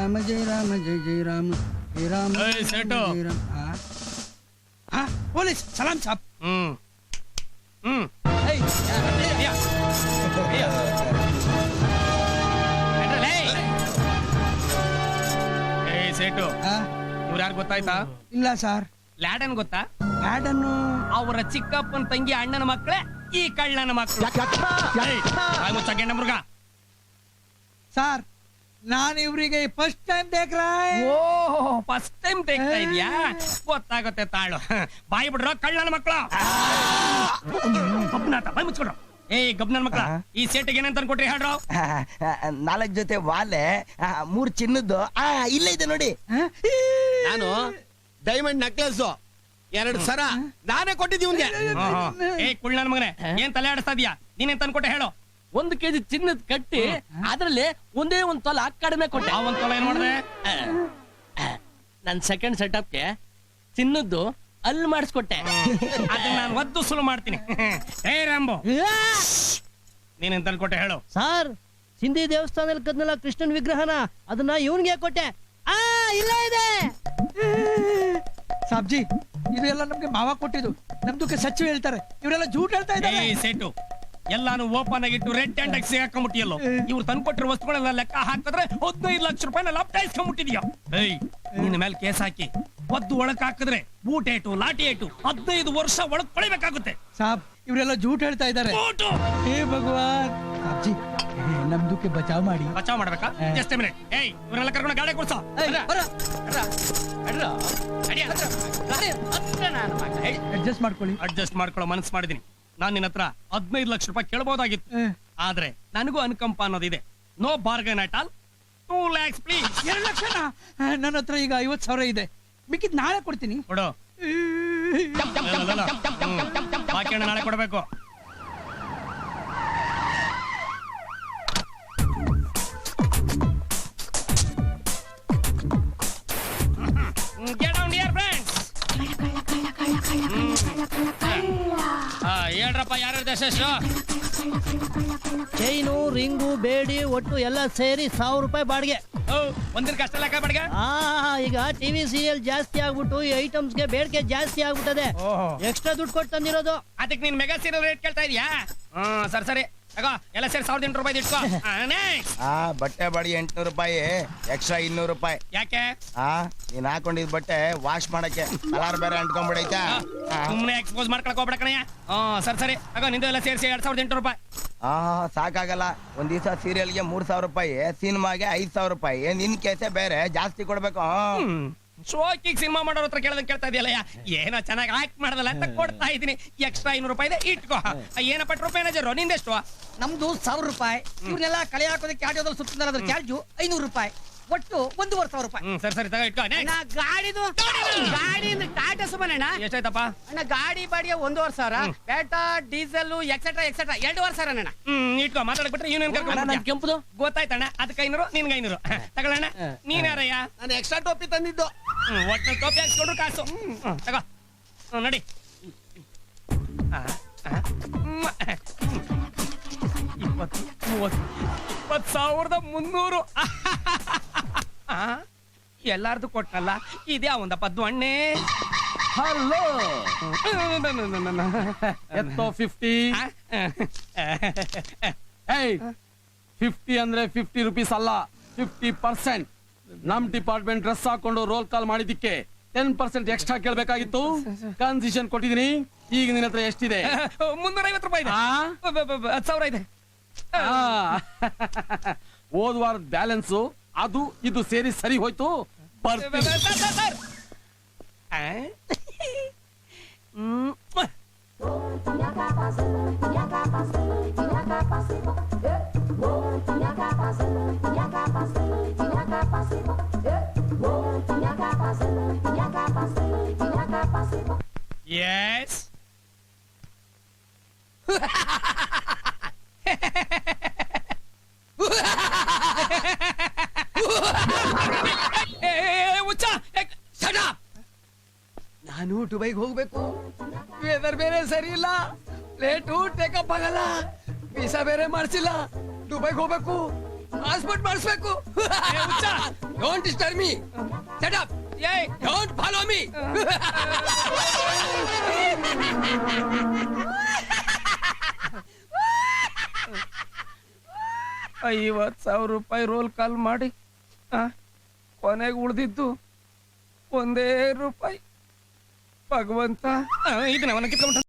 ರಾಮ ಜಯ ರಾಮ ಜಯ ಜಯ ರಾಮ ಜಯ ರಾಮ ಜಯ Rama. Police ಸಲಾಂ ಸಾಬ್. ಸೇಟು ಇವ್ರು ಯಾರು ಗೊತ್ತಾಯ್ತಾ? ಇಲ್ಲ ಸರ್. ಲ್ಯಾಡನ್ ಗೊತ್ತಾ? ಲ್ಯಾಡನ್ನು ಅವರ ಚಿಕ್ಕಪ್ಪನ ತಂಗಿ ಅಣ್ಣನ ಮಕ್ಕಳೇ ಈ ಕಳ್ಳನ ಮಕ್ಕಳು. ಮೃಗ ಸರ್, ನಾನು ಇವ್ರಿಗೆ ಫಸ್ಟ್ ಟೈಮ್ ದೇಖ್ರಾಯ್. ಓ ಫಸ್ಟ್ ಟೈಮ್ ದೇಖ್ತಾ ಇದೀಯಾ? ಗೊತ್ತಾಗುತ್ತೆ ತಾಳು. ಬಾಯಿ ಬಿಡ್ರೋ ಕಳ್ಳನ ಮಕ್ಕಳು. ಗಬ್ನಾಟ ಬಾಯಿ ಮುಚ್ಕೊಡ್ರು. ಗಬ್ನನ್ ಮಕ್ಕಳ, ಈ ಸೇಟಿಗೆ ಏನಂತ ಅನ್ಕೊಟ್ರಿ ಹೇಳ್ರು? 4 ಜೊತೆ ವಾಲೆ, 3 ಚಿನ್ನದ್ದು. ಇಲ್ಲ ಇದೆ ನೋಡಿ. ನಾನು ಡೈಮಂಡ್ ನೆಕ್ಲೆಸ್ 2 ಸರ ನಾನೇ ಕೊಟ್ಟಿದ್ದೀವಿ. ಕುಳ್ಳನ ಮಗನೇ, ಏನ್ ತಲೆ ಆಡಿಸ್ತಾ ಇದೀಯಾ? ನೀನೇನ್ ತಂದ್ಕೊಟ್ಟೆ ಹೇಳು? 1 ಕೆಜಿ ಚಿನ್ನದ ಕಟ್ಟಿ ಅದ್ರಲ್ಲಿ ಒಂದೇ 1 ತೊಲ ಕಡಿಮೆ ಕೊಟ್ಟೆ. ಆ 1 ತೊಲ ಏನ್ ಮಾಡಿದೆ? ನನ್ ಸೆಕೆಂಡ್ ಸೆಟಪ್ಗೆ ಚಿನ್ನದ್ದು ಅಲ್ಲಿ ಮಾಡಿಸ್ಕೊಟ್ಟೆ. ಅದನ್ನ ನಾನು ಒದ್ದು ಸುಲು ಮಾಡ್ತೀನಿ. ರಾಂಬೋ, ನೀನೇನ್ ತಂದ್ಕೊಟ್ಟೆ ಹೇಳು? ಸರ್, ಸಿಂಧಿ ದೇವಸ್ಥಾನದಲ್ಲಿ ಕದ್ನಲ್ಲ ಕೃಷ್ಣನ್ ವಿಗ್ರಹನ, ಅದನ್ನ ಇವನ್ಗೆ ಕೊಟ್ಟೆ. ಇಲ್ಲ ಇದೆ ಸಾಬ್ಜಿ, ಇದೆಲ್ಲ ನಮ್ಗೆ ಮಾವ ಕೊಟ್ಟಿದ್ದು. ನಮ್ದಕ್ಕೆ ಸಚಿವ ಹೇಳ್ತಾರೆ, ಇವರೆಲ್ಲ ಜೂಟ್ ಹೇಳ್ತಾ ಇದ್ದಾರೆ. ಸೇಟು, ಎಲ್ಲಾನು ಓಪನ್ ಆಗಿಟ್ಟು ರೆಡ್ ಟ್ಯಾಂಡ್ ಆಗಿ ಸಿಗಾಕೊಂಡ್ಬಿಟ್ಟಿಯಲ್ಲೋ. ಇವ್ರು ತಂದ್ಕೊಟ್ಟಿರೋ ವಸ್ತುಗಳೆಲ್ಲ ಲೆಕ್ಕ ಹಾಕಿದ್ರೆ 15 ಲಕ್ಷ ರೂಪಾಯಿನ ಲಪ್ಟಾಯಿಸ್ಕೊಂಡ್ಬಿಟ್ಟಿದ್ಯಾ? ನಿನ್ನ ಮೇಲೆ ಕೇಸ್ ಹಾಕಿ ಒದ್ದು ಒಳಕ್ ಹಾಕಿದ್ರೆ ಬೂಟ್ ಏಟು ಲಾಠಿ ಏಟು 15 ವರ್ಷ ಒಳಗ್ ಪಡಿಬೇಕಾಗುತ್ತೆ. ಸಾಬ್, ಇವರೆಲ್ಲ ಜೂಟ್ ಹೇಳ್ತಾ ಇದ್ದಾರೆ. ಹೇ ಭಗವಾನ್. ಸಾಬ್ಜಿ, ನಮ್ದಕ್ಕೆ ಬಚಾವ್ ಮಾಡಿ. ಬಚಾವ್ ಮಾಡ್ಬೇಕಾ? Just A minute. ಇವರೆಲ್ಲ ಕರ್ಕೊಂಡು ಗಾಡಿ ಕೊಡ್ಸೋ. ಅಡ್ಜಸ್ಟ್ ಮಾಡ್ಕೊಳ್ಳಿ. ಅಡ್ಜಸ್ಟ್ ಮಾಡ್ಕೊಳ್ಳೋ ಮನಸ್ಸು ಮಾಡಿದೀನಿ. ನಾನ್ ನಿನ್ನ ಹತ್ರ 15 ಲಕ್ಷ ರೂಪಾಯಿ ಕೇಳಬಹುದಾಗಿತ್ತು. ಆದ್ರೆ ನನಗೂ ಅನುಕಂಪ ಅನ್ನೋದಿದೆ. No bargain at all. 2 lakhs please. 2 ಲಕ್ಷನಾ? ನನ್ನ ಹತ್ರ ಈಗ 50,000 ಇದೆ. ಮಿಕ್ಕಿದ್ ನಾಳೆ ಕೊಡ್ತೀನಿ. ಕೊಡು. ಬಾಕಿ ನಾಳೆ ಕೊಡ್ಬೇಕು. Get down here, friends. ಹೇಳ್ರಪ್ಪ, ಯಾರ್ಯಾರ ದೇಶ? ಚೈನು, ರಿಂಗು, ಬೇಡಿ ಒಟ್ಟು ಎಲ್ಲ ಸೇರಿ 1000 ರೂಪಾಯಿ ಬಾಡಿಗೆ. ಒಂದಿನ ಕಷ್ಟ ಲೆಕ್ಕ ಬಾಡಿಗೆ. ಈಗ ಟಿವಿ ಸೀರಿಯಲ್ ಜಾಸ್ತಿ ಆಗ್ಬಿಟ್ಟು ಈ ಐಟಮ್ಸ್ಗೆ ಬೇಡಿಕೆ ಜಾಸ್ತಿ ಆಗ್ಬಿಟ್ಟದೆ. ಎಕ್ಸ್ಟ್ರಾ ದುಡ್ಡು ಕೊಟ್ಟು ತಂದಿರೋದು. ಅದಕ್ಕೆ ನೀನ್ ಮೆಗಾ ಸೀರಿಯಲ್ ರೇಟ್ ಕೇಳ್ತಾ ಇದೀಯಾ? ಸರಿ ಎಲ್ಲ ಸೇರಿ 1800 ರೂಪಾಯಿ ಇಟ್ಕೋ. ಬಟ್ಟೆ ಬಾಡಿಗೆ 800 ರೂಪಾಯಿ, ಎಕ್ಸ್ಟ್ರಾ 200 ರೂಪಾಯಿ. ಯಾಕೆ? ನೀನ್ ಹಾಕೊಂಡಿದ್ ಬಟ್ಟೆ ವಾಶ್ ಮಾಡಕ್ಕೆ ಕಲರ್ ಬೇರೆ ಅಂಟ್ಕೊಂಡ್ಬಿಡೈತಾ? ಸುಮ್ನೆ ಎಕ್ಸ್ಪೋಸ್ ಮಾಡ್ಕೊಳಕ್ ಹೋಗ್ಬೇಡ ಕಣಯ್ಯ. ಸರಿ ನಿಂದು ಎಲ್ಲ ಸೇರಿಸಿ 2800 ರೂಪಾಯಿ. ಸಾಕಾಗಲ್ಲ. ಒಂದ್ ದಿವಸ ಸೀರಿಯಲ್ಗೆ 3000 ರೂಪಾಯಿ, ಸಿನಿಮಾಗೆ 5000 ರೂಪಾಯಿ. ನಿನ್ ಕೇಸೆ ಬೇರೆ ಜಾಸ್ತಿ ಕೊಡ್ಬೇಕು. ಶೋಕಿಗೆ ಸಿನಿಮಾ ಮಾಡೋರ ಹತ್ರ ಕೇಳ್ತಾ ಇದೆಯಲ್ಲ, ಏನೋ ಚೆನ್ನಾಗಿ ಆಕ್ಟ್ ಮಾಡದಲ್ಲ ಅಂತ ಕೊಡ್ತಾ ಇದೀನಿ. ಎಕ್ಸ್ಟ್ರಾ 200 ರೂಪಾಯಿ ಇದೆ, ಇಟ್ಕೋ. ಏನಪ್ಪ ಟ್ರೂಪ್ ಮ್ಯಾನೇಜರ್, ನಿಂದೆಷ್ಟು? ನಮ್ದು 1000 ರೂಪಾಯಿ. ಇವ್ರನ್ನೆಲ್ಲ ಕಳೆ ಹಾಕೋದಕ್ಕೆ ಆಟೋದಲ್ಲಿ ಸುತ್ತಿದ್ದಾರೆ, ಅದ್ರ ಚಾರ್ಜು 500 ರೂಪಾಯಿ. ಒಟ್ಟು 1500 ರೂಪಾಯಿ. ಸರಿ ತಗೋ, ಇಟ್ಕೋ. ಗಾಡಿಯಿಂದ ಟಾಟಾ ಸುಮನ್ ಅಣ್ಣ. ಎಷ್ಟಾಯ್ತಪ್ಪ ಅಣ್ಣ? ಗಾಡಿ ಬಾಡಿಗೆ 1500, ಪೆಟ್ರೋಲ್ ಡೀಸೆಲ್ ಎಕ್ಸೆಟ್ರಾ 2,500 ಅಣ್ಣ. ಇಟ್ಕೋ. ಮಾತಾಡ್ಬಿಟ್ರೆ ಇವನೇನ್ ಕೆಂಪುದು ಗೊತ್ತಾಯ್ತಣ್ಣ. ಅದಕ್ಕೆ 500, ನಿನ್ಗೆ 500 ತಗೊಳ್ಳೋಣ. ನೀನ್ ಯಾರಯ್ಯ? ನಾನು ಎಕ್ಸ್ಟ್ರಾ ಟೋಪಿ ತಂದಿದ್ದು. ಒಟ್ಟು ಟೋಪಿ ಹಾಕ್ಸ್ಕೊಂಡ್ರು ಕಾಸು. ತಗೋ, ನೋಡಿ. 20,300. ಎಲ್ಲಾರ್ದು ಕೊಟ್ಟಲ್ಲ, ಇದ್ಯಾ ಒಂದ ಪದ್ದು ಅಣ್ಣೆ. ಹಲೋ ಎತ್ತೋ 50. 50 ಅಂದ್ರೆ 50 ರೂಪೀಸ್ ಅಲ್ಲ, 50%. ನಮ್ ಡಿಪಾರ್ಟ್ಮೆಂಟ್ ಡ್ರೆಸ್ ಹಾಕೊಂಡು ರೋಲ್ ಕಾಲ್ ಮಾಡಿದ್ದಕ್ಕೆ 10% ಎಕ್ಸ್ಟ್ರಾ ಕೇಳ್ಬೇಕಾಗಿತ್ತು. ಕನ್ಸಿಷನ್ ಕೊಟ್ಟಿದೀನಿ. ಈಗ ನಿನ್ನ ಹತ್ರ ಎಷ್ಟಿದೆ? 350 ರೂಪಾಯಿ ಇದೆ. 10,000 ಇದೆ. ಹೋದ ವಾರದ ಬ್ಯಾಲೆನ್ಸು ಅದು ಇದು ಸೇರಿ ಸರಿ ಹೋಯ್ತು. Yes. ನಾನು ದುಬೈಗೆ ಹೋಗ್ಬೇಕು. ವೆದರ್ ಬೇರೆ ಸರಿ ಇಲ್ಲ, ಫ್ಲೈಟು ಟೇಕಪ್ ಆಗಲ್ಲ, ವೀಸಾ ಬೇರೆ ಮಾಡ್ಸಿಲ್ಲ. ದುಬೈಗೆ ಹೋಗ್ಬೇಕು. ಪಾಸ್ಪೋರ್ಟ್ ಮಾಡಿಸ್ಬೇಕು. Don't disturb me. Set up. Don't follow me. 50,000 ರೂಪಾಯಿ ರೋಲ್ ಕಾಲ್ ಮಾಡಿ ಕೊನೆಗೆ ಉಳ್ದಿದ್ದು ಒಂದೇ ರೂಪಾಯಿ. ಭಗವಂತ ಇದನ್ನ ಅವನ ಕಿತ್ಕೊಂಡ್ಬಿಟ್ಟ.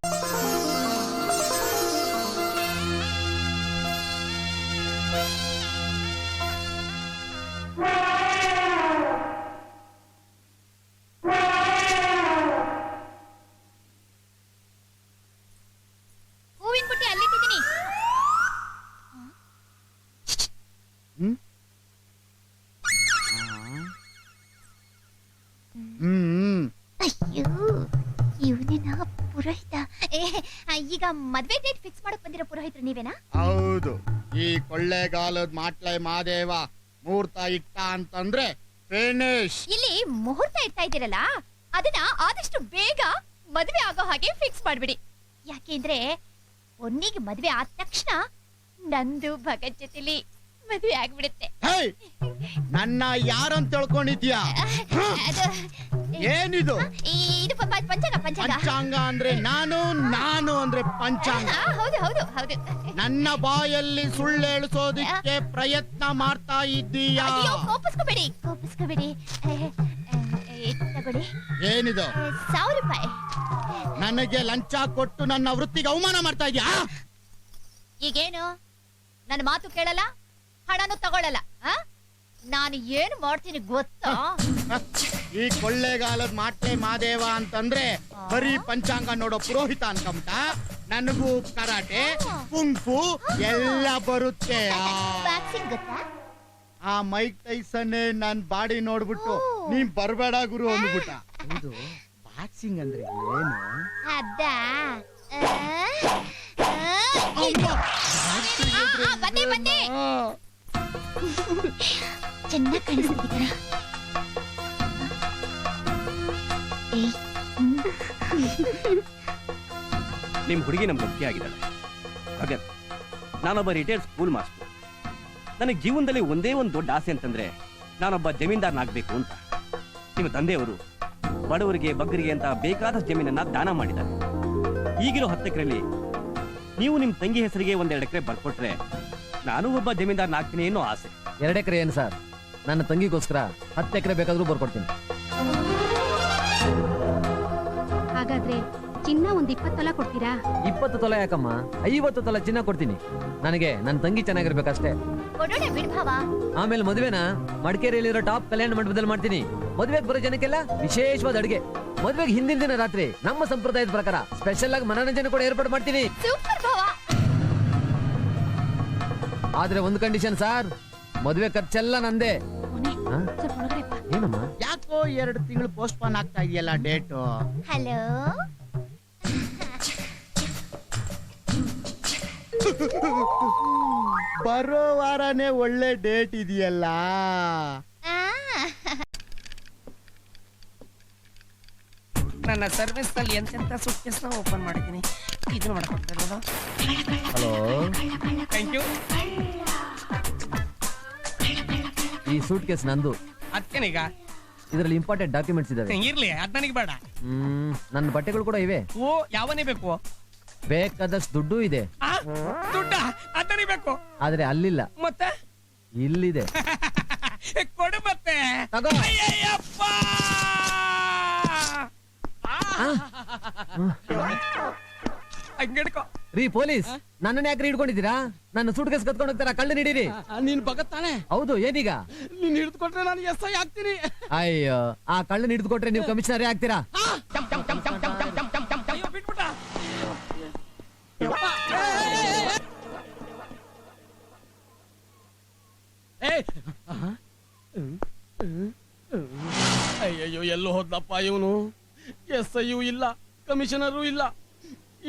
ಹೂವಿನ ಬುಟ್ಟಿ ಅಲ್ಲಿಟ್ಟಿದ್ದೀನಿ. ಅಯ್ಯೋ ಇವನೇನಾ ಪುರೋಹಿತ? ಈಗ ಮದ್ವೆ ಡೇಟ್ ಫಿಕ್ಸ್ ಮಾಡಕ್ ಬಂದಿರೋ ಪುರೋಹಿತರು ನೀವೇನಾ? ಹೌದು. ಈ ಕೊಳ್ಳೇಗಾಲದ ಮಾಟ್ಲೆ ಮಾದೇವ ಮುಹೂರ್ತ ಇಟ್ಟ ಅಂತಂದ್ರೆ ಫಿನಿಶ್. ಇಲ್ಲಿ ಮುಹೂರ್ತ ಇಡ್ತಾ ಇದ್ದೀರಲ್ಲ, ಅದನ್ನ ಆದಷ್ಟು ಬೇಗ ಮದ್ವೆ ಆಗೋ ಹಾಗೆ ಫಿಕ್ಸ್ ಮಾಡ್ಬಿಡಿ. ಯಾಕೆಂದ್ರೆ ಒನ್ನಿಗೆ ಮದ್ವೆ ಆದ ತಕ್ಷಣ ನಂದು ಭಗತ್ ಜೊತೆಲಿ ಮದ್ವೆ ಆಗ್ಬಿಡುತ್ತೆ. ನನ್ನ ಯಾರಂತ ತಿಳ್ಕೊಂಡಿದ್ಯಾ? ಅದು ಏನಿದು? ಇದು ಪಂಚಾಂಗ. ಪಂಚಾಂಗ ಅಂದ್ರೆ ನಾನು ಅಂದ್ರೆ ಪಂಚಾಂಗ. ಹೌದು ಹೌದು ಹೌದು. ನನ್ನ ಬಾಯಲ್ಲಿ ಸುಳ್ಳು ಹೇಳಿಸೋದಕ್ಕೆ ಪ್ರಯತ್ನ ಮಾಡ್ತಾ ಇದ್ದೀಯಾ? ಅಯ್ಯೋ ಕೋಪಿಸ್ಕೋಬೇಡಿ. ತಗೊಳ್ಳಿ. ಏನಿದು? 1000 ರೂಪಾಯಿ. ನನಗೆ ಲಂಚ ಕೊಟ್ಟು ನನ್ನ ವೃತ್ತಿಗೆ ಅವಮಾನ ಮಾಡ್ತಾ ಇದ್ಯಾ? ಈಗೇನು ನನ್ನ ಮಾತು ಕೇಳಲ್ಲ, ಹಣನು ತಗೊಳ್ಳಲ್ಲ? ನಾನು ಏನು ಮಾಡ್ತೀನಿ ಗೊತ್ತಾ? ಈ ಕೊಳ್ಳೇಗಾಲದ ಮಾಟ್ಲೆ ಮಾದೇವ ಅಂತಂದ್ರೆ ಬರೀ ಪಂಚಾಂಗ ನೋಡೋ ಪುರೋಹಿತ ಅನ್ಕಂತ. ನನಗೂ ಕರಾಟೆ, ಕುಂಫು ಎಲ್ಲ ಬರುತ್ತೆ. ಬಾಕ್ಸಿಂಗ್ ಗೊತ್ತಾ? ಆ ಮೈಕ್ ಟೈಸನ್ನೇ ನನ್ ಬಾಡಿ ನೋಡ್ಬಿಟ್ಟು ನೀನ್ ಬರ್ಬೇಡ ಗುರು ಅಂದ್ಬಿಟ್ಟ. ಹೌದು, ಬಾಕ್ಸಿಂಗ್ ಅಂದ್ರೆ ಏನು? ಅದ ಬಂದೆ ಚೆನ್ನಾಗಿ ಕಾಣಿಸ್ತಿದ್ದೀರ. ನಿಮ್ ಹುಡುಗಿ ನಮ್ಗೆ ಮುಖ್ಯ ಆಗಿದ್ದಾಳೆ. ಭಗತ್, ನಾನೊಬ್ಬ ರಿಟೈರ್ಡ್ ಸ್ಕೂಲ್ ಮಾಸ್ಟರ್. ನನಗೆ ಜೀವನದಲ್ಲಿ ಒಂದೇ ಒಂದು ದೊಡ್ಡ ಆಸೆ ಅಂತಂದ್ರೆ ನಾನೊಬ್ಬ ಜಮೀನ್ದಾರನಾಗಬೇಕು ಅಂತ. ನಿಮ್ಮ ತಂದೆಯವರು ಬಡವರಿಗೆ ಬಗ್ಗರಿಗೆ ಅಂತ ಬೇಕಾದಷ್ಟು ಜಮೀನನ್ನ ದಾನ ಮಾಡಿದ್ದಾರೆ. ಈಗಿರೋ 10 ಎಕರೆಯಲ್ಲಿ ನೀವು ನಿಮ್ಮ ತಂಗಿ ಹೆಸರಿಗೆ 1-2 ಎಕರೆ ಬರ್ಕೊಟ್ರೆ ನಾನು ಒಬ್ಬ ಜಮೀನ್ದಾರನಾಗ್ತೀನಿ ಅನ್ನೋ ಆಸೆ. 2 ಎಕರೆ ಏನು ಸರ್? ನನ್ನ ತಂಗಿಗೋಸ್ಕರ 10 ಎಕರೆ ಬೇಕಾದ್ರೂ ಬರ್ಕೊಡ್ತೀನಿ. ಹಾಗಾದ್ರೆ ಚಿನ್ನ ಒಂದು 20 ತೊಲ ಕೊಡ್ತೀರಾ? 20 ತೊಲ ಯಾಕಮ್ಮ? 50 ತೊಲ ಚಿನ್ನ ಕೊಡ್ತೀನಿ. ನನಗೆ ನನ್ನ ತಂಗಿ ಚೆನ್ನಾಗಿರ್ಬೇಕಷ್ಟೇ. ಕೊಡೋಣ ಬಿಡ್ಭಾವ. ಆಮೇಲೆ ಮದುವೆನ ಮಡಿಕೇರಿಯಲ್ಲಿರೋ ಟಾಪ್ ಕಲ್ಯಾಣ ಮಂಟಪದಲ್ಲಿ ಮಾಡ್ತೀನಿ. ಮದುವೆಗೆ ಬರೋ ಜನಕ್ಕೆಲ್ಲ ವಿಶೇಷವಾದ ಅಡುಗೆ. ಮದುವೆಗೆ ಹಿಂದಿನ ದಿನ ರಾತ್ರಿ ನಮ್ಮ ಸಂಪ್ರದಾಯದ ಪ್ರಕಾರ ಸ್ಪೆಷಲ್ ಆಗಿ ಮನೋರಂಜನೆ ಕೂಡ ಏರ್ಪಾಡು ಮಾಡ್ತೀನಿ. ಸೂಪರ್ ಭಾವ. ಆದ್ರೆ ಒಂದು ಕಂಡೀಷನ್ ಸರ್, ಮದುವೆ ಖರ್ಚೆಲ್ಲ ನಂದೇ. ಏನಮ್ಮ? ಯಾಕೋ 2 ತಿಂಗಳು ಪೋಸ್ಟ್ಪೋನ್ ಆಗ್ತಾ ಇದೆಯಲ್ಲ ಡೇಟು? ಹಲೋ, ಬರೋ ವಾರನೇ ಒಳ್ಳೆ ಡೇಟ್ ಇದೆಯಲ್ಲ. ನನ್ನ ಸರ್ವಿಸ್ ನಲ್ಲಿ ಎಂತೆಂತ ಸೂಟ್ಕೇಸ್ ನ ಓಪನ್ ಮಾಡಿದ್ದೀನಿ. ಇದನ್ನ ಮಾಡ್ಕೊಡ್ತಾ. Hello, thank you. ಈ ಸೂಟ್ ಕೇಸ್ ನಂದು. ಅದಕ್ಕೇನೀಗ? ಇದರಲ್ಲಿ ಇಂಪಾರ್ಟೆಂಟ್ ಡಾಕ್ಯುಮೆಂಟ್ಸ್ ಇದಾವೆ. ಇರ್ಲಿ, ಅದ್ ನನಗೆ ಬೇಡ. ನನ್ನ ಬಟ್ಟೆಗಳು ಕೂಡ ಇವೆ. ಓ, ಯಾವನೇ ಬೇಕು? ಬೇಕಾದಷ್ಟು ದುಡ್ಡು ಇದೆ. ದುಡ್ಡ ಅದನೇ ಬೇಕು. ಆದ್ರೆ ಅಲ್ಲಿಲ್ಲ. ಮತ್ತೆ ಇಲ್ಲಿದೆ. ಕೊಡು ಮತ್ತೆ. ತಗೋ. ಅಯ್ಯಪ್ಪ, ಹಂಗಿಡ್ಕೋ. ರೀ ಪೊಲೀಸ್, ನನ್ನನ್ನ ಯಾಕ್ರಿ ಹಿಡ್ಕೊಂಡಿದ್ದೀರಾ? ನನ್ನ ಸೂಟ್ ಕೇಸ್ ಕತ್ಕೊಂಡು ಹೋಗ್ತಾರ, ಕಳ್ಳು ನೀಡಿರಿ. ನೀನ್ ಭಗತ್ತಾನೆ? ಹೌದು, ಏನೀಗ? ನೀನ್ ಹಿಡಿದುಕೊಟ್ರೆ ನಾನು SI ಆಗ್ತೀನಿ. ಅಯ್ಯೋ, ಆ ಕಳ್ಳನ ಹಿಡಿದುಕೊಟ್ರೆ ನೀವು ಕಮಿಷನರೇ ಆಗ್ತೀರಾ? ಅಯ್ಯೋ, ಬಿಟ್ಬಿಟ್ಟ. ಅಯ್ಯಯ್ಯೋ, ಎಲ್ಲೋ ಹೋದ್ನಪ್ಪ ಇವನು. SI ಇಲ್ಲ, ಕಮಿಷನರು ಇಲ್ಲ.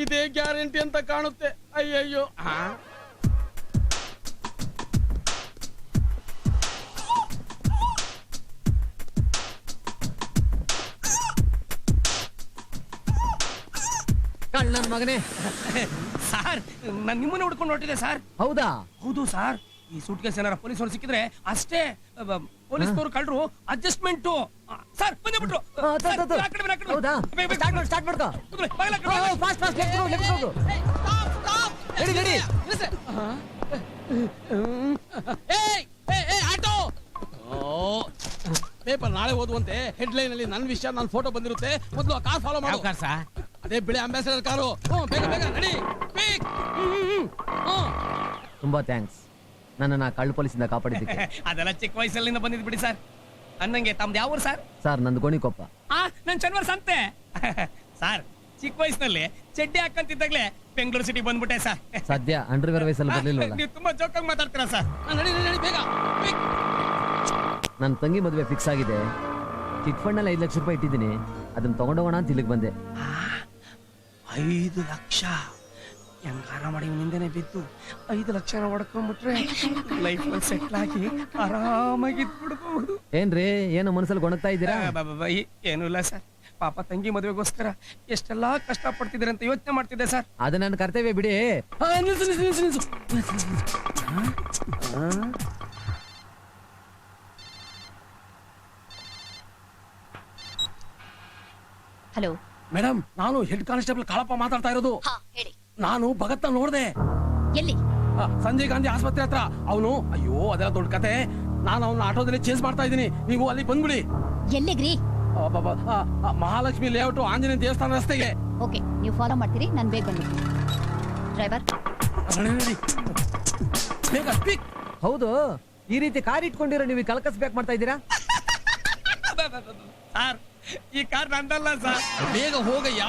ಇದೇ ಗ್ಯಾರಂಟಿ ಅಂತ ಕಾಣುತ್ತೆ. ಅಯ್ಯಯ್ಯೋ. ಕಳ್ಳನ ಮಗನೇ. ಸಾರ್, ನಾನು ನಿಮ್ಮನ್ನ ಹುಡ್ಕೊಂಡು ಹೊರಟಿದೆ ಸರ್. ಹೌದಾ? ಹೌದು ಸರ್. ಈ ಸೂಟ್ ಕೇಸ್ ಏನಾರ ಪೊಲೀಸರು ಸಿಕ್ಕಿದ್ರೆ ಅಷ್ಟೇ ಪೊಲೀಸ್ನವ್ರು ಕಳ್ರು ಅಡ್ಜಸ್ಟ್ಮೆಂಟ್ ಸರ್ ಬಂದೇ ಬಿಟ್ರು ಹೌದಾ ಸ್ಟಾರ್ಟ್ ಮಾಡ್ಕೋ ಫಾಸ್ಟ್ ಫಾಸ್ಟ್ ಲೆಫ್ಟ್ ಹೋಗು ರೆಡಿ ರೆಡಿ ಆಟೋ ಪೇಪರ್ ನಾಳೆ ಓದುವಂತೆ ಹೆಡ್ಲೈನ್ ಅಲ್ಲಿ ನನ್ನ ವಿಷಯ ನನ್ನ ಫೋಟೋ ಬಂದಿರುತ್ತೆ. ಮೊದಲು ಆ ಕಾರ್ ಫಾಲೋ ಮಾಡು. ಅದೇ ಬಿಳಿ ಅಂಬಾಸಿಡರ್ ಕಾರು. ಬೇಗ ಬೇಗ ರೆಡಿ. ತುಂಬಾ ಥ್ಯಾಂಕ್ಸ್ ನನ್ನನ್ನ ಕಳ್ಳ ಪೊಲೀಸಿಂದ ಕಾಪಾಡಿದ್ದಕ್ಕೆ. ಅದೆಲ್ಲ ಚಿಕ್ಕ ವಯಸ್ಸಲ್ಲಿಂದ ಬಂದಿದ್ ಬಿಡಿ ಸರ್. ಅನ್ನಂಗೆ ತಮ್ದು ಯಾವ ಊರು ಸರ್? ಸರ್ ನಂದು ಗೋಣಿಕೊಪ್ಪ. ನನ್ ಚನ್ವರ್ ಸಂತೆ ಸರ್. ಚಿಕ್ಕ ವಯಸ್ಸಿನಲ್ಲಿ ಚಡ್ಡಿ ಹಾಕಂತಿದ್ದಾಗ್ಲೇ ಬೆಂಗಳೂರು ಸಿಟಿ ಬಂದ್ಬಿಟ್ಟೆ ಸರ್. ಸದ್ಯ ಅಂಡರ್ವೇರ್ ವಯಸ್ಸಲ್ಲಿ ಬರ್ಲಿಲ್ವಲ್ಲ. ನೀವು ತುಂಬಾ ಜೋಕಾಗಿ ಮಾತಾಡ್ತೀರಾ ಸರ್. ಬೇಗ. ನನ್ನ ತಂಗಿ ಮದುವೆ ಫಿಕ್ಸ್ ಆಗಿದೆ. ಚಿಟ್ ಫಂಡ್ ಅಲ್ಲಿ 5 ಲಕ್ಷ ರೂಪಾಯಿ ಇಟ್ಟಿದ್ದೀನಿ. ಅದನ್ನ ತಗೊಂಡೋಗೋಣ ಅಂತ ಇಲ್ಲಿಗೆ ಬಂದೆ. 5 ಲಕ್ಷ ಹೆಂಗಾರ ಮಾಡಿ ನಿಂದನೆ ಬಿದ್ದು 5 ಲಕ್ಷ ಹೊಡ್ಕೊಂಡ್ಬಿಟ್ರೆ ಲೈಫ್ ಸೆಟ್ಲ್ ಆಗಿ ಆರಾಮಾಗಿದ್ಬಿಡ್ಬಹುದು. ಏನ್ರಿ ಏನೋ ಮನಸ್ಸಲ್ಲಿ ಗೊಣಗ್ತಾ ಇದ್ದೀರಾ? ಏನೂ ಇಲ್ಲ ಸರ್. ಪಾಪ ತಂಗಿ ಮದುವೆಗೋಸ್ಕರ ಎಷ್ಟೆಲ್ಲಾ ಕಷ್ಟ ಪಡ್ತಿದ್ದೀರ ಅಂತ ಯೋಚನೆ ಮಾಡ್ತಿದ್ದೆ ಸರ್. ಅದು ನನ್ನ ಕರ್ತವ್ಯ ಬಿಡಿ. ನಿಲ್ಸು. ಹಲೋ ಮೇಡಮ್, ನಾನು ಹೆಡ್ ಕಾನ್ಸ್ಟೇಬಲ್ ಕಾಳಪ್ಪ ಮಾತಾಡ್ತಾ ಇರೋದು. ಹೇಳಿ. ನಾನು ಭಗತ್ ನೋಡ್ದೆ ಎಲ್ಲಿ? ಸಂಜಯ್ ಗಾಂಧಿ ಆಸ್ಪತ್ರೆ ಹತ್ರ. ಅವನು ಅಯ್ಯೋ ಅದೆಲ್ಲ ದೊಡ್ಡ ಕತೆ. ನಾನು ಅವನ ಆಟೋದಲ್ಲಿ ಚೇಸ್ ಮಾಡ್ತಾ ಇದ್ದೀನಿ. ನೀವು ಅಲ್ಲಿ ಬಂದ್ಬಿಡಿ. ಎಲ್ಲಿಗ್ರಿ? ಮಹಾಲಕ್ಷ್ಮಿ ಲೇಔಟ್ ಆಂಜನೇಯ ದೇವಸ್ಥಾನ ರಸ್ತೆಗೆ. ಓಕೆ, ನೀವು ಫಾಲೋ ಮಾಡ್ತೀರಿ, ನಾನು ಬೇಗ ಬಂದ್ಬಿಡ್ತೀನಿ. ಡ್ರೈವರ್ ಬೇಗ ಸ್ಪೀಕ್. ಹೌದು, ಈ ರೀತಿ ಕಾರ್ ಇಟ್ಕೊಂಡಿರೋ ನೀವು ಕಲ್ಕಸ್ ಬ್ಯಾಕ್ ಮಾಡ್ತಾ ಇದ್ದೀರಾ? ಸರ್, ಈ ಕಾರ್ ನಂದಲ್ಲ ಸರ್. ಬೇಗ ಹೋಗಯ್ಯ.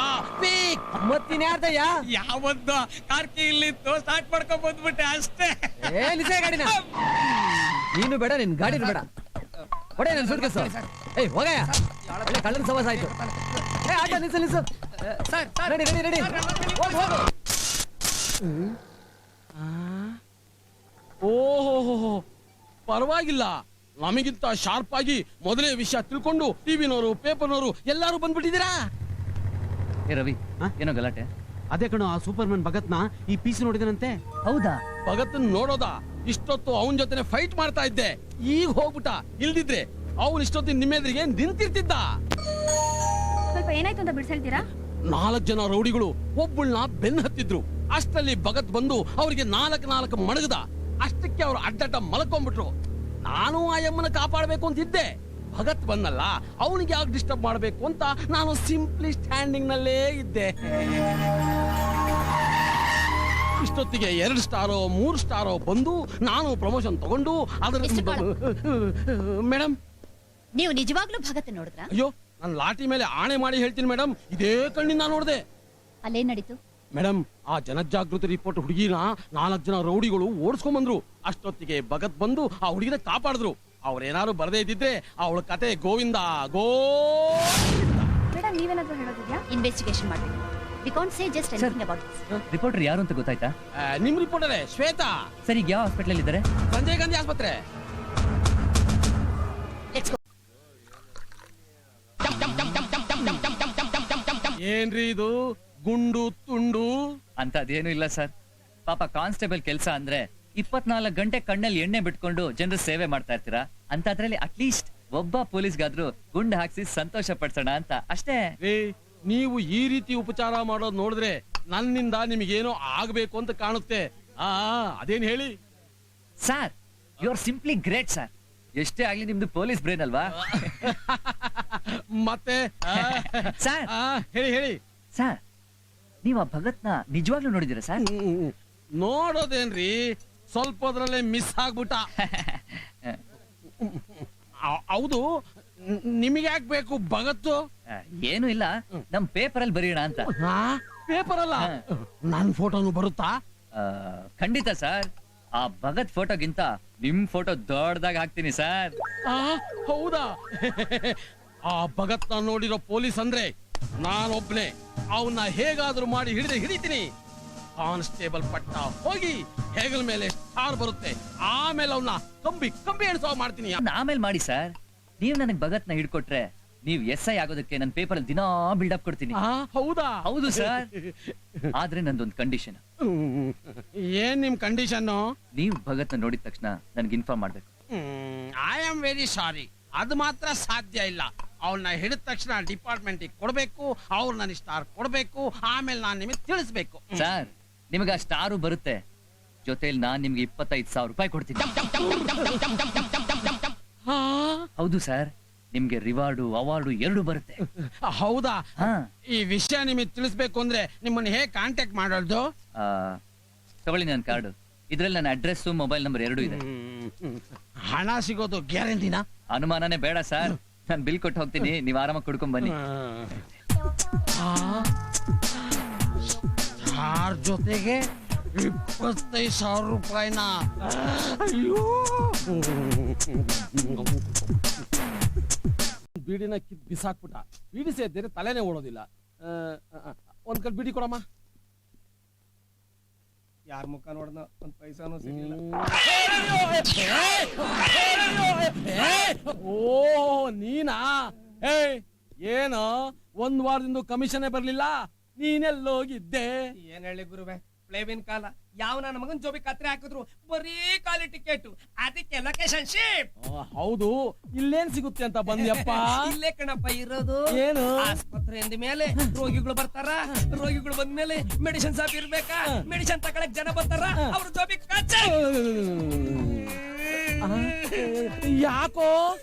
ಮತ್ತಿನ್ಯಾರ್ದಯ್ಯ? ಯಾವತ್ತು ಕಾರ್ ಕೀ ಇಲ್ಲಿತ್ತು, ಸ್ಟಾರ್ಟ್ ಮಾಡ್ಕೊಂಡ್ ಬಂದ್ಬಿಟ್ಟೆ ಅಷ್ಟೇ. ನಿಲ್ಸೇ ಗಾಡಿನ. ನೀನು ಬೇಡ, ನಿನ್ ಗಾಡಿ ಬೇಡ. ಹೊಡೆ ನನ್ ಸೂಟ್ ಕೇಸು. ಹೋಗಯ್ಯ, ಕಳ್ಳನ ಸವಾಸ ಆಯ್ತು. ಆಟ ನಿಲ್ಸು. ರೆಡಿ ರೆಡಿ ರೆಡಿ, ಹೋಗು. ಓಹೋ, ಪರವಾಗಿಲ್ಲ. ನಮಗಿಂತ ಶಾರ್ಪ್ ಆಗಿ ಮೊದಲೇ ವಿಷಯ ತಿಳ್ಕೊಂಡು ಟಿವಿನವರು ಪೇಪರ್ನವರು ಎಲ್ಲಾರು ಬಂದ್ಬಿಟ್ಟಿದ್ದೀರಾ. ರವಿ, ಏನೋ ಗಲಾಟೆ? ಅದೇ ಕಣೋ, ಆ ಸೂಪರ್ಮನ್ ಭಗತ್ನ ಈ ಪೀಸ್ ನೋಡಿದನಂತೆ. ಹೌದಾ? ಭಗತ್ನ ನೋಡೋದ? ಇಷ್ಟೊತ್ತು ಅವನ ಜೊತೆ ಫೈಟ್ ಮಾಡ್ತಾ ಇದ್ದೆ. ಈಗ ಹೋಗ್ಬಿಟ್ಟ. ಇಲ್ದಿದ್ರೆ ಅವನು ಇಷ್ಟೊತ್ತಿನ ನಿಮ್ಮೆದ್ರಿಗೆ ನಿಂತಿರ್ತಿದ್ದ. ಸ್ವಲ್ಪ ಏನಾಯ್ತು ಅಂತ ಬಿಡ್ಸಳ್ತೀರಾ? 4 ಜನ ರೌಡಿಗಳು ಒಬ್ಬಳನ್ನ ಬೆನ್ ಹತ್ತಿದ್ರು. ಅಷ್ಟರಲ್ಲಿ ಭಗತ್ ಬಂದು ಅವ್ರಿಗೆ 4 ಮಡಗದ. ಅಷ್ಟಕ್ಕೆ ಅವ್ರು ಅಡ್ಡಡ್ಡ ಮಲ್ಕೊಂಡ್ಬಿಟ್ರು. ನಾನು ಆ ಯಮ್ಮನ ಕಾಪಾಡಬೇಕು ಅಂತಿದ್ದೆ. ಭಗತ್ ಬಂದಲ್ಲ, ಅವನಿಗೆ ಯಾಕೆ ಡಿಸ್ಟರ್ಬ್ ಮಾಡಬೇಕು ಅಂತ ನಾನು ಸಿಂಪ್ಲಿ ಸ್ಟ್ಯಾಂಡಿಂಗ್ ನಲ್ಲೇ ಇದ್ದೆ. ಇಷ್ಟೊತ್ತಿಗೆ 2 ಸ್ಟಾರೋ 3 ಸ್ಟಾರೋ ಬಂದು ನಾನು ಪ್ರಮೋಷನ್ ತಗೊಂಡು ಅದರ. ಮೇಡಮ್, ನೀವು ನಿಜವಾಗ್ಲೂ ಭಗತ್ ನೋಡಿದ್ರ? ಅಯ್ಯೋ, ನಾನು ಲಾಟಿ ಮೇಲೆ ಆಣೆ ಮಾಡಿ ಹೇಳ್ತೀನಿ ಮೇಡಮ್, ಇದೇ ಕಣ್ಣಿಂದ ನೋಡ್ದೆ. ಅಲ್ಲೇನ್ ನಡೀತು? ಮೇಡಮ್, ಆ ಜನಜಾಗೃತಿ ರಿಪೋರ್ಟ್ ಹುಡುಗಿನ 4 ಜನ ರೌಡಿಗಳು ಓಡಿಸ್ಕೊಂಡ್ ಬಂದ್ರು. ಅಷ್ಟೊತ್ತಿಗೆ ಭಗತ್ ಬಂದು ಆ ಹುಡುಗಿನ ಕಾಪಾಡಿದ್ರು. ಅವ್ರೇನಾರು ಬರದೇ ಇದ್ದಿದ್ರೆ ಅವಳ ಕತೆ ಗೋವಿಂದ ಗೋ. ಮೇಡಮ್, ನೀವೇನಾದ್ರೂ ಹೇಳೋದಿದ್ಯಾ? ಇನ್ವೆಸ್ಟಿಗೇಷನ್ ಮಾಡ್ಬೇಕು. We can't say just anything about this. Reporter ಯಾರು ಅಂತ ಗೊತ್ತಾಯ್ತಾ? ನಿಮ್ ರಿಪೋರ್ಟರೇ ಶ್ವೇತಾ. ಸರಿ, ಯಾವ ಹಾಸ್ಪಿಟಲ್ ಇದ್ದಾರೆ? ಸಂಜಯ್ ಗಾಂಧಿ ಆಸ್ಪತ್ರೆ. Let's go. ಏನ್ರಿ ಇದು ಗುಂಡು ತುಂಡು ಅಂತ? ಅದೇನು ಇಲ್ಲ ಸರ್. ಪಾಪ ಕಾನ್ಸ್ಟೇಬಲ್ ಕೆಲಸ ಅಂದ್ರೆ 24 ಗಂಟೆ ಕಣ್ಣಲ್ಲಿ ಎಣ್ಣೆ ಬಿಟ್ಕೊಂಡು ಜನರ ಸೇವೆ ಮಾಡ್ತಾ ಇರ್ತೀರಾ. ಅಂತದ್ರಲ್ಲಿ ಅಟ್ಲೀಸ್ಟ್ ಒಬ್ಬ ಪೊಲೀಸ್ಗಾದ್ರೂ ಗುಂಡು ಹಾಕ್ಸಿ ಸಂತೋಷ ಪಡ್ಸೋಣ ಅಂತ ಅಷ್ಟೇ. ನೀವು ಈ ರೀತಿ ಉಪಚಾರ ಮಾಡೋದು ನೋಡಿದ್ರೆ ನನ್ನಿಂದ ನಿಮಗೇನೋ ಆಗ್ಬೇಕು ಅಂತ ಕಾಣುತ್ತೆ. ಅದೇನ್ ಹೇಳಿ sir? You are simply great sir. ಎಷ್ಟೇ ಆಗ್ಲಿ ನಿಮ್ದು ಪೊಲೀಸ್ ಬ್ರೈನ್ ಅಲ್ವಾ? ಮತ್ತೆ ಸರ್ ಹೇಳಿ ಸರ್, ನೀವ್ ಆ ಭಗತ್ನ ನಿಜವಾಗ್ಲೂ ನೋಡಿದಿರಾ ಸರ್? ನೋಡೋದೇನ್ರಿ, ಸ್ವಲ್ಪದ್ರಲ್ಲೇ ಮಿಸ್ ಆಗ್ಬಿಟ್ಟ. ಹೌದು, ನಿಮಗೆ ಯಾಕೆ ಬೇಕು ಭಗತ್ತು? ಏನು ಇಲ್ಲ, ನಮ್ ಪೇಪರ್ ಅಲ್ಲಿ ಬರೆಯೋಣ ಅಂತ. ಪೇಪರ್ ಅಲ್ಲ, ನನ್ ಫೋಟೋನು ಬರುತ್ತಾ? ಖಂಡಿತ ಸರ್. ಆ ಭಗತ್ ಫೋಟೋಗಿಂತ ನಿಮ್ ಫೋಟೋ ದೊಡ್ಡದಾಗ ಹಾಕ್ತೀನಿ ಸರ್. ಹೌದಾ? ಆ ಭಗತ್ನ ನೋಡಿರೋ ಪೊಲೀಸ್ ಅಂದ್ರೆ ನಾನೊಬ್ನೇ. ಅವನ್ನ ಹೇಗಾದ್ರೂ ಮಾಡಿ ಹಿಡಿತೀನಿ. ಕಾನ್ಸ್ಟೇಬಲ್ ಪಟ್ಟ ಹೋಗಿ ಹೆಗಲ ಮೇಲೆ ಸ್ಟಾರ್ ಬರುತ್ತೆ. ಆಮೇಲೆ ಅವನ್ನ ಕಂಬಿ ಎಣಿಸೋ ಮಾಡ್ತೀನಿ. ಆಮೇಲೆ ಮಾಡಿ ಸರ್. ನೀವ್ ನನಗ್ ಭಗತ್ನ ಹಿಡ್ಕೊಟ್ರೆ ನೀವ್ SI ಆಗೋದಕ್ಕೆ ನನ್ನ ಪೇಪರ್ ಅಲ್ಲಿ ದಿನಾ ಬಿಲ್ಡಪ್ ಕೊಡ್ತೀನಿ. ಹೌದಾ? ಹೌದು ಸರ್. ಆದ್ರೆ ನಂದೊಂದು ಕಂಡೀಷನ್. ಏನ್ ನಿಮ್ ಕಂಡೀಷನ್? ನೀವು ಭಗತ್ನ ನೋಡಿದ ತಕ್ಷಣ ನನ್ಗೆ ಇನ್ಫಾರ್ಮ್ ಮಾಡ್ಬೇಕು. ಐ ಆಮ್ ವೆರಿ ಸಾರಿ, ಅದು ಮಾತ್ರ ಸಾಧ್ಯ ಇಲ್ಲ. ಅವ್ರನ್ನ ಹಿಡಿದ ತಕ್ಷಣ ಡಿಪಾರ್ಟ್ಮೆಂಟ್ ಕೊಡ್ಬೇಕು, ಅವ್ರು ನನಗೆ ಸ್ಟಾರ್ ಕೊಡ್ಬೇಕು, ಆಮೇಲೆ ನಾನು ನಿಮಗೆ ತಿಳಿಸ್ಬೇಕು. ಸರ್, ನಿಮಗೆ ಆ ಸ್ಟಾರು ಬರುತ್ತೆ, ಜೊತೆಲಿ ನಾನ್ ನಿಮ್ಗೆ 25,000 ರೂಪಾಯಿ ಕೊಡ್ತೀನಿ. ಹೌದು ಸರ್, ನಿಮ್ಗೆ ರಿವಾರ್ಡು ಅವಾರ್ಡು 2 ಬರುತ್ತೆ. ಹೌದಾ? ಈ ವಿಷಯ ನಿಮಗೆ ತಿಳಿಸ್ಬೇಕು ಅಂದ್ರೆ ನಿಮ್ಮನ್ನ ಹೇಗೆ ಕಾಂಟ್ಯಾಕ್ಟ್ ಮಾಡೋದು? ತಗೊಳ್ಳಿ ನನ್ನ ಕಾರ್ಡು, ಇದ್ರಲ್ಲಿ ನನ್ನ ಅಡ್ರೆಸ್ ಮೊಬೈಲ್ ನಂಬರ್ 2 ಇದೆ. ಹಣ ಸಿಗೋದು ಗ್ಯಾರಂಟಿನಾ? ಅನುಮಾನನೇ ಬೇಡ ಸರ್, ನಾನು ಬಿಲ್ ಕೊಟ್ಟು ಹೋಗ್ತೀನಿ, ನೀವು ಆರಾಮಾಗಿ ಕುಡ್ಕೊಂಡ್ ಬನ್ನಿ. ಯಾರ ಜೊತೆಗೆ 25,000 ರೂಪಾಯಿನ? ಬೀಡಿನ ಕಿತ್ ಬಿಸಾಕ್ಬಿಟ್ಟ. ಬೀಡಿ ಸೇದಿದ್ರೆ ತಲೆನೇ ಓಡೋದಿಲ್ಲ. ಒಂದ್ ಕಡೆ ಬೀಡಿ ಕೊಡಮ್ಮ. ಯಾರ ಮುಖ ನೋಡ್ದ ಒಂದ್ ಪೈಸಾನು ಸಿಗಲಿಲ್ಲ. ಓ ನೀನಾ? ಏನೋ 1 ವಾರದಿಂದ ಕಮಿಷನ್ ಬರ್ಲಿಲ್ಲ, ನೀನೆಲ್ಲೋಗಿದ್ದೆ? ಏನ್ ಹೇಳಿ ಗುರುವೆ, ಪ್ಲೇವಿನ್ ಕಾಲ, ಯಾವ ನನ್ನ ಮಗನ್ ಜೋಬಿ ಕತ್ರೆ ಹಾಕಿದ್ರು ಬರೀ ಖಾಲಿ ಟಿಕೆಟ್, ಅದಕ್ಕೆ ಲೊಕೇಶನ್ ಶಿಪ್. ಹೌದು, ಇಲ್ಲೇನ್ ಸಿಗುತ್ತೆ ಅಂತ ಬಂದ್ಯಪ್ಪ? ಇಲ್ಲೇ ಕಣಪ್ಪ ಇರೋದು. ಏನು? ಆಸ್ಪತ್ರೆ ಅಂದ ಮೇಲೆ ರೋಗಿಗಳು ಬರ್ತಾರ, ರೋಗಿಗಳು ಬಂದ್ಮೇಲೆ ಮೆಡಿಸಿನ್ ಶಾಪ್ ಇರ್ಬೇಕಾ, ಮೆಡಿಸಿನ್ ತಗೊಳಕ್ ಜನ ಬರ್ತಾರ, ಅವ್ರ ಜೋಬಿ ಕಚ್ಚೆ. ಯಾಕೋ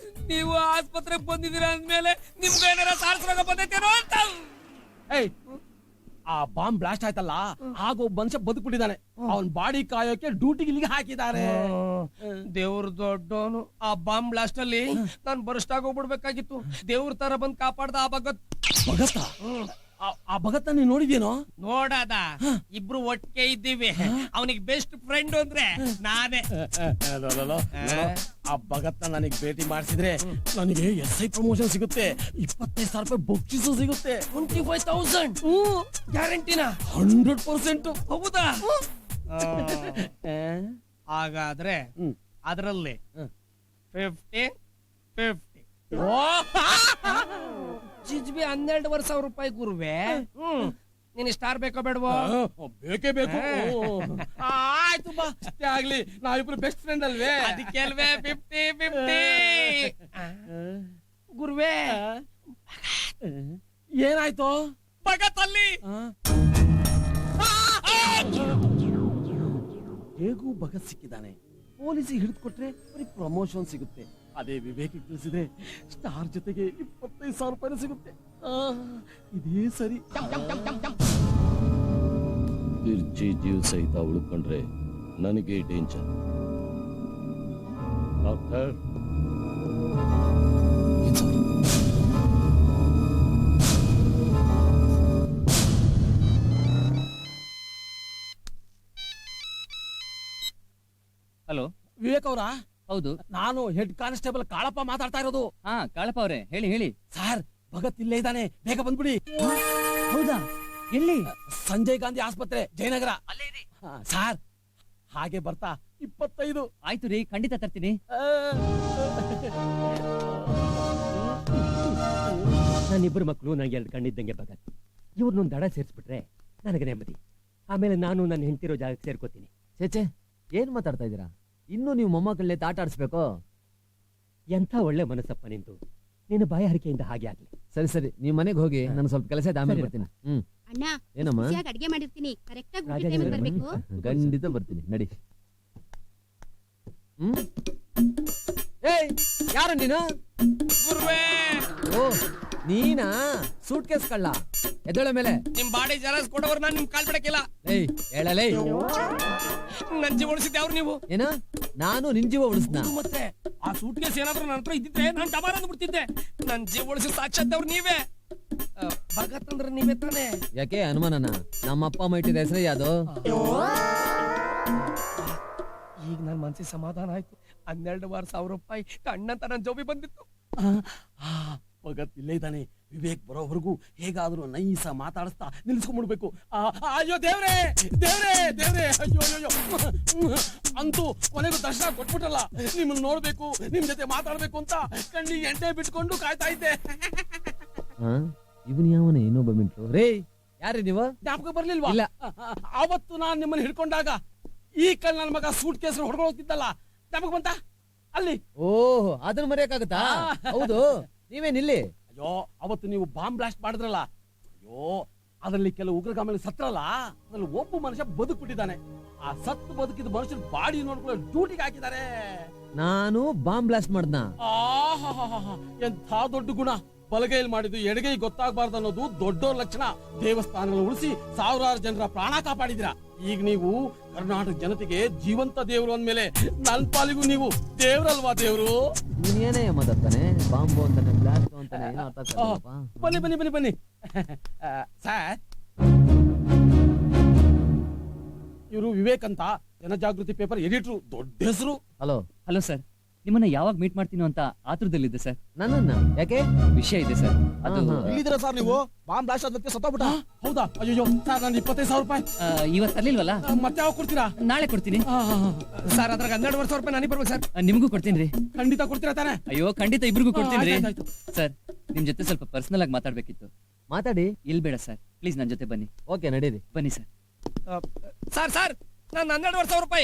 ನೀವು ಆಸ್ಪತ್ರೆಗೆ ಬಂದಿದ್ದೀರಾ ಅಂದ್ಮೇಲೆ ನಿಮ್ಗೆ ಏನಾರ ಸಾರ್ಸ್ರೋಗ ಬಂದೈತೇನೋ ಅಂತ. ಆ ಬಾಂಬ್ ಬ್ಲಾಸ್ಟ್ ಆಯ್ತಲ್ಲ, ಆಗ ಒಬ್ಬ ಮನುಷ್ಯ ಬದುಕ್ಬಿಟ್ಟಿದ್ದಾನೆ. ಅವನ್ ಬಾಡಿ ಕಾಯೋಕೆ ಡ್ಯೂಟಿಗೆ ಇಲ್ಲಿಗೆ ಹಾಕಿದ್ದಾರೆ. ದೇವ್ರ ದೊಡ್ಡವನು. ಆ ಬಾಂಬ್ ಬ್ಲಾಸ್ಟ್ ಅಲ್ಲಿ ನಾನ್ ಬರಸ್ಟಾಗ ಹೋಗ್ಬಿಡ್ಬೇಕಾಗಿತ್ತು. ದೇವ್ರ ತರ ಬಂದ್ ಕಾಪಾಡ್ದ ಆ ಭಗತ್. ಆ ಭಗತ್ ನೀನ್ ನೋಡಿದ್ಯೇನೋ? ನೋಡದ, ಇಬ್ರು ಒಟ್ಟಿಗೆ ಇದ್ದೀವಿ. ಅವನಿಗೆ ಬೆಸ್ಟ್ ಫ್ರೆಂಡ್ ಅಂದ್ರೆ ನಾನೇ. ಆ ಭಗತ್ ನನಗ್ ಭೇಟಿ ಮಾಡಿಸಿದ್ರೆ ನನಗೆ SI ಪ್ರಮೋಷನ್ ಸಿಗುತ್ತೆ, 25,000 ರೂಪಾಯಿ ಬೊಕ್ಸಿಸು ಸಿಗುತ್ತೆ. 25,000 ಗ್ಯಾರಂಟಿನ? 100%. ಹೌದಾ? ಹಾಗಾದ್ರೆ ಅದರಲ್ಲಿ 50-50. ಜಿಜ್ಬಿ 12,000 ರೂಪಾಯಿ ಗುರುವೆ. ನೀನ್ ಸ್ಟಾರ್ ಬೇಕೋ ಬೇಡವೋ? ಬೇಕೇ ಬೇಕು. ಆಯ್ತು ಬಾ, ಅಷ್ಟೇ ಆಗ್ಲಿ, ನಾವಿಬ್ರು ಬೆಸ್ಟ್ ಫ್ರೆಂಡ್ ಅಲ್ವೇ? ಅದಕ್ಕೆ ಅಲ್ವೇ 50-50. ಗುರುವೆ, ಏನಾಯ್ತು? ಭಗತ್ ಅಲ್ಲಿ ಹೇಗೂ ಭಗತ್ ಸಿಕ್ಕಿದ್ದಾನೆ. ಪೊಲೀಸಿಗೆ ಹಿಡಿದು ಕೊಟ್ರೆ ಬರೀ ಪ್ರಮೋಷನ್ ಸಿಗುತ್ತೆ. ಅದೇ ವಿವೇಕಿಗೆ ತಿಳಿಸಿದ್ರೆ ಸ್ಟಾರ್ ಜೊತೆಗೆ 25,000 ರೂಪಾಯಿ ಸಿಗುತ್ತೆ. ಇದೇ ಸರಿ. ತಿರ್ಚಿ ಜೀವ ಸಹಿತ ಉಳ್ಕೊಂಡ್ರೆ ನನಗೆ ಟೆನ್ಷನ್. ಡಾಕ್ಟರ್, ಹಲೋ, ವಿವೇಕ್ ಅವರಾ? ಹೌದು, ನಾನು ಹೆಡ್ ಕಾನ್ಸ್ಟೇಬಲ್ ಕಾಳಪ್ಪ ಮಾತಾಡ್ತಾ ಇರೋದು. ಕಾಳಪ್ಪ ಅವರೇ, ಹೇಳಿ. ಸರ್, ಭಗತ್ ಇಲ್ಲೇ ಇದ್ದಾನೆ, ಬೇಗ ಬಂದ್ಬಿಡಿ. ಹೌದಾ? ಎಲ್ಲಿ? ಸಂಜಯ್ ಗಾಂಧಿ ಆಸ್ಪತ್ರೆ, ಜಯನಗರ. ಸರ್, ಹಾಗೆ ಬರ್ತಾ 25. ಆಯ್ತು ರೀ, ಖಂಡಿತ ತರ್ತೀನಿ. ನನ್ನಿಬ್ಬರು ಮಕ್ಕಳು ನನಗೆ 2 ಕಣ್ಣಿದ್ದಂಗೆ ಭಗತ್. ಇವ್ರನ್ನೊಂದು ದಡ ಸೇರಿಸ್ಬಿಟ್ರೆ ನನಗೆ ನೆಮ್ಮದಿ. ಆಮೇಲೆ ನಾನು ನನ್ನ ಹೆಂಡತಿರೋ ಜಾಗಕ್ಕೆ ಸೇರ್ಕೋತೀನಿ. ಚೇಚೆ, ಏನ್ ಮಾತಾಡ್ತಾ ಇದ್ದೀರಾ? ಇನ್ನು ನೀವು ಮೊಮ್ಮಕ್ಕಳನ್ನೇ ಆಟ ಆಡಿಸ್ಬೇಕು? ಎಂಥ ಒಳ್ಳೆ ಮನಸ್ಸಪ್ಪ ನಿಂತು. ನಿನ್ನ ಬಾಯ ಹರಿಕೆಯಿಂದ ಹಾಗೆ ಆಗ್ಲಿ. ಸರಿ, ನೀವು ಮನೆಗೆ ಹೋಗಿ, ನಾನು ಸ್ವಲ್ಪ ಕೆಲಸ ಇದೆ, ಆಮೇಲೆ ಬರ್ತೀನಿ. ಅಣ್ಣ, ಏನಮ್ಮ? ಅಡಿಗೆ ಮಾಡಿರ್ತೀನಿ, ಕರೆಕ್ಟ್ ಆಗಿ ಬರ್ಬೇಕು. ಖಂಡಿತ ಬರ್ತೀನಿ, ನಡಿ. ಯಾರು ನೀನು? ಗುರುವೆ, ಓ ನೀನಾ? ಸೂಟ್ ಕೇಸ್ ಕಳ್ಳ, ಎದ್ದೇಳ ಮೇಲೆ. ನಿಮ್ ಬಾಡಿ ಜೆರಾಕ್ಸ್ ಕೊಡೋರು ನಾನು ನಿಮ್ ಕಾಲ್ ಬಿಡಕ್ಕಿಲ್ಲ. ಹೇಳಲೇ, ನನ್ ಜೀವ ಉಳಿಸಿದ್ದೆ ಅವ್ರು ನೀವು. ಏನ? ನಾನು ನಿನ್ ಜೀವ ಉಳಿಸ್ನ? ಮತ್ತೆ ಆ ಸೂಟ್ ಕೇಸ್ ಏನಾದ್ರೂ ನನ್ನ ಹತ್ರ ಇದ್ದಿದ್ರೆ ನಾನು ಡಮಾರ ಅಂದ್ಬಿಡ್ತಿದ್ದೆ. ನನ್ ಜೀವ ಉಳಿಸಿ ಸಾಕ್ಷಾತ್ತವ್ರು ನೀವೇ. ಭಗತ್ ಅಂದ್ರೆ ನೀವೇ ತಾನೆ? ಯಾಕೆ ಅನುಮಾನನ? ನಮ್ಮಪ್ಪ ಅಮ್ಮ ಇಟ್ಟಿದ ಹೆಸರೇ ಯಾವ್ದು? ಈಗ ನನ್ ಮನ್ಸಿಗೆ ಸಮಾಧಾನ ಆಯ್ತು. 12,000 ರೂಪಾಯಿ ಕಣ್ಣಂತ ನನ್ ಜೋಬಿ ಬಂದಿತ್ತು. ಭಗತ್ ಇಲ್ಲೇ ಇದ್ದಾನೆ. ವಿವೇಕ್ ಬರೋವರೆಗೂ ಹೇಗಾದ್ರೂ ನೈಸ ಮಾತಾಡಿಸ್ತಾ ನಿಲ್ಸ್ಕೊಂಡ್ಬಿಡ್ಬೇಕು. ಅಯ್ಯೋ ದೇವ್ರೆ, ಅಯ್ಯೋ. ಅಂತೂ ಕೊನೆಗೂ ದರ್ಶನ ಕೊಟ್ಬಿಟ್ಟಲ್ಲ. ನಿಮ್ಮನ್ನ ನೋಡ್ಬೇಕು, ನಿಮ್ ಜೊತೆ ಮಾತಾಡ್ಬೇಕು ಅಂತ ಕಣ್ಣಿಗೆ ಎಣ್ಣೆ ಬಿಟ್ಕೊಂಡು ಕಾಯ್ತಾ ಇದ್ದೆ. ಇವನ್ ಯಾವನೇ ಇನ್ನೊಬ್ಬ ಮಿಂಟ್ರು? ರೇ, ಯಾರು ನೀವು? ಜ್ಞಾಪಕ ಬರ್ಲಿಲ್ವಾ? ಇಲ್ಲ. ಅವತ್ತು ನಾನ್ ನಿಮ್ಮನ್ನ ಹಿಡ್ಕೊಂಡಾಗ ಈ ಕಲ್ ನನ್ನ ಮಗ ಸೂಟ್ ಕೇಸ್ ಹೊಡ್ಕೊಂಡು ಹೋಗ್ತಿದ್ದಲ್ಲ, ಜ್ಞಾಪಕ ಬಂತ? ಅಲ್ಲಿ. ಓಹ್, ಅದನ್ನ ಮರೆಯಕ್ಕಾಗತ್ತಾ? ಹೌದು, ನೀವೇನಿಲ್ಲಿ? ಅಯ್ಯೋ, ಅವತ್ತು ನೀವು ಬಾಂಬ್ ಬ್ಲಾಸ್ಟ್ ಮಾಡಿದ್ರಲ್ಲ, ಅಯ್ಯೋ ಅದರಲ್ಲಿ ಕೆಲವು ಉಗ್ರಗಾಮಿಗಳು ಸತ್ರಲ್ಲ, ಅದ್ರಲ್ಲಿ ಒಬ್ಬ ಮನುಷ್ಯ ಬದುಕ್ಬಿಟ್ಟಿದ್ದಾನೆ. ಆ ಸತ್ತು ಬದುಕಿದ ಮನುಷ್ಯನ ಬಾಡಿ ನೋಡ್ಕೊಳ್ಳೋ ಡ್ಯೂಟಿಗೆ ಹಾಕಿದ್ದಾರೆ. ನಾನು ಬಾಂಬ್ ಬ್ಲಾಸ್ಟ್ ಮಾಡ್ದ? ಎಂಥ ದೊಡ್ಡ ಗುಣ! ಬಲಗೈಲಿ ಮಾಡಿದ್ದು ಎಡಗೈ ಗೊತ್ತಾಗಬಾರ್ದು ಅನ್ನೋದು ದೊಡ್ಡೋರ್ ಲಕ್ಷಣ. ದೇವಸ್ಥಾನಗಳು ಉಳಿಸಿ ಸಾವಿರಾರು ಜನರ ಪ್ರಾಣ ಕಾಪಾಡಿದಿರ. ಈಗ ನೀವು ಕರ್ನಾಟಕ ಜನತೆಗೆ ಜೀವಂತ ದೇವರು ಅಂದ್ಮೇಲೆ ನನ್ ಪಾಲಿಗೂ ನೀವು ದೇವ್ರಲ್ವಾ ದೇವ್ರು? ನೀನೇನೇ ಮಾತಾಡ್ತಾನೆ, ಬಾಂಬು ಅಂತಾನೆ, ಬ್ಲಾಸ್ಟ್ ಅಂತಾನೆ, ಏನೋ ಅರ್ಥ ಆಗ್ತಿಲ್ಲಪ್ಪ. ಬನ್ನಿ ಬನ್ನಿ ಬನ್ನಿ ಬನ್ನಿ. ಸರ್, ಇವರು ವಿವೇಕ್ ಅಂತ ಜನಜಾಗೃತಿ ಪೇಪರ್ ಎಡಿಟ್ರು, ದೊಡ್ಡ ಹೆಸರು. ಹಲೋ ಸರ್, ನಿಮ್ಮನ್ನ ಯಾವಾಗ ಮೀಟ್ ಮಾಡ್ತೀನೋ ಅಂತ ಆತುರದಲ್ಲಿದ್ದೆ ಸರ್. ನನ್ನನ್ನ ಯಾಕೆ? ವಿಷಯ ಇದೆ ಸರ್. ಅದು ಇಲ್ಲಿದ್ದೀರಾ ಸರ್ ನೀವು? ಬಾಂಬ್ ಬ್ಲಾಸ್ಟ್ ಆದ ವ್ಯಕ್ತಿ ಸತ್ತೋಗ್ಬಿಟ್ಟ. ಹೌದಾ? ಅಯ್ಯೋ ಸರ್, ನಾನು 25,000 ರೂಪಾಯಿ ಇವತ್ತು ತರ್ಲಿಲ್ವಲ್ಲ? ಮತ್ತೆ ಯಾವಾಗ ಕೊಡ್ತೀರಾ? ನಾಳೆ ಕೊಡ್ತೀನಿ ಸರ್. ಅದ್ರಾಗ 12,000 ರೂಪಾಯಿ ನನಗೆ ಬರ್ಬೇಕು ಸರ್. ನಿಮಗೂ ಕೊಡ್ತೀನಿ ರೀ. ಖಂಡಿತ ಕೊಡ್ತೀರಾ ತಾನೆ? ಅಯ್ಯೋ ಖಂಡಿತ, ಇಬ್ರಿಗೂ ಕೊಡ್ತೀನಿ ರೀ. ಆಯ್ತಾಯ್ತು. ಸರ್, ನಿಮ್ ಜೊತೆ ಸ್ವಲ್ಪ ಪರ್ಸನಲ್ ಆಗಿ ಮಾತಾಡ್ಬೇಕಿತ್ತು. ಮಾತಾಡಿ. ಇಲ್ಲಿ ಬೇಡ ಸರ್, ಪ್ಲೀಸ್ ನನ್ನ ಜೊತೆ ಬನ್ನಿ. ಓಕೆ, ನಡೀರಿ. ಬನ್ನಿ ಸರ್. ಸರ್ ನಾನು 12,000 ರೂಪಾಯಿ